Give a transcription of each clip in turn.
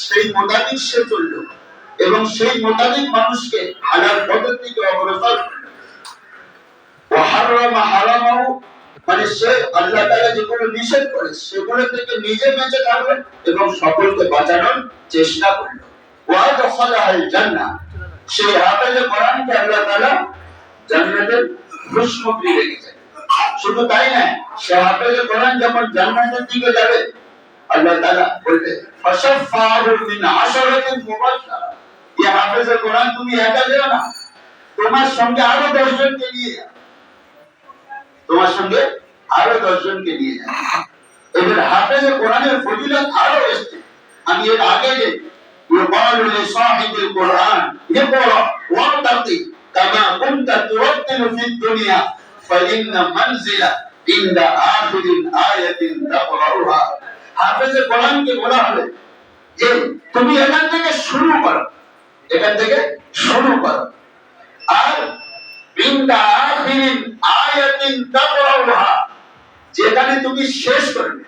সেই মোতাবেক সে চললো এবং সেই মোতাবেক মানুষকে হালাল পথের দিকে অগ্রসর করলো। ওয়াহাররামা হারামাহু, মানে সে আল্লাহ তাআলা যেগুলো নিষেধ করে সেগুলো থেকে নিজে বেঁচে থাকলো এবং সকলকে বাঁচানোর চেষ্টা করলো। ওয়া দাখালাল জান্নাহ, সেই হাফেজে কোরআনকে আল্লাহ তাআলা জান্নাতের খুশখবরি রেখেছেন। শুধু তাই নয়, সে হাফেজে কোরআন যখন জান্নাতের দিকে যাবে আল্লাহ তাআলা বলবে ফাশাফাহু মিন আশরাতিন মুবাশশারা, এই হাফেজে কোরআন তুমি একা যেও না, তোমার সঙ্গে আরো 10 জনকে নিয়ে যাও, তোমার সঙ্গে আরো 10 জনকে নিয়ে যাও। এবার হাফেজে কোরআনের ফজিলত আরো এসেছে। আমি এর আগে যে ইউকালু লিসাহিবিল কোরআন ইকরা ওয়ারতাকি কামা কুনতা তুরাত্তিলু ফিদ দুনিয়া ফাইন্না মানজিলা ইনদা আখিরিল আয়াতিন তাকরাউহা। হাফেজে কোরআনকে বলা হবে যে তুমি এখান থেকে শুরু করো, এখান থেকে শুরু করো, আর ইনদা আখিরিল আয়াতিন তাকরাউহা, যেখানে তুমি শেষ করবে,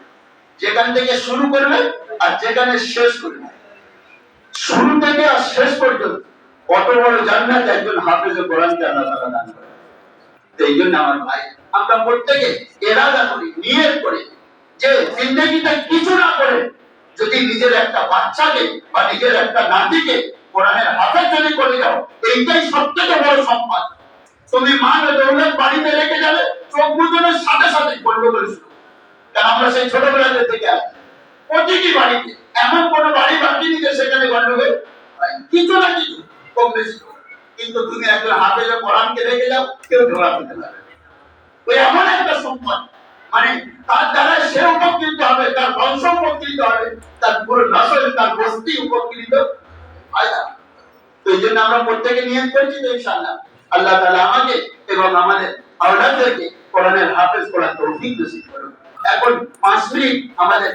যেখান থেকে শুরু করবে আর যেখানে শেষ করবে, শুরু থেকে আর শেষ পর্যন্ত কত বড় জান্নাত একজন হাফেজে কোরআনকে আল্লাহ তাআলা দান করে। এই জন্য আমার ভাই, আমরা প্রত্যেকে ইরাদা করি, নিয়ত করি যে জিন্দেগিতে কিছু না করে যদি নিজের একটা বাচ্চাকে বা নিজের একটা নাতিকে কোরআনের হাফেজ যদি করে যাও, এইটাই সবথেকে বড় সম্পদ। তুমি মাল দৌলত বাড়িতে রেখে যাবে, চোখ বুঝানোর সাথে সাথে গন্ডগোল শুরু। কারণ আমরা সেই ছোটবেলাতে থেকে আসি, প্রতিটি বাড়িতে এমন কোন বাড়ি বাকি নেই যে সেখানে গন্ডগোল কিছু না কিছু কম বেশি। কিন্তু তুমি একজন হাফেজে কোরআনকে রেখে যাও, কেউ ধরা পেতে পারবে না। ওই এমন একটা সম্পদ, মানে তার দ্বারা সে উপকৃত হবে, তার বংশ উপকৃত হবে, তার পুরো নসল, তার বস্তি উপকৃত হয়। তো এই জন্য আমরা প্রত্যেকে নিয়ত করছি যে ইনশাআল্লাহ আল্লাহ তাআলা আমাকে এবং আমাদের আওলাদদেরকে কোরআনের হাফেজ করার তৌফিক নসিব করুন। এখন 5 মিনিট আমাদের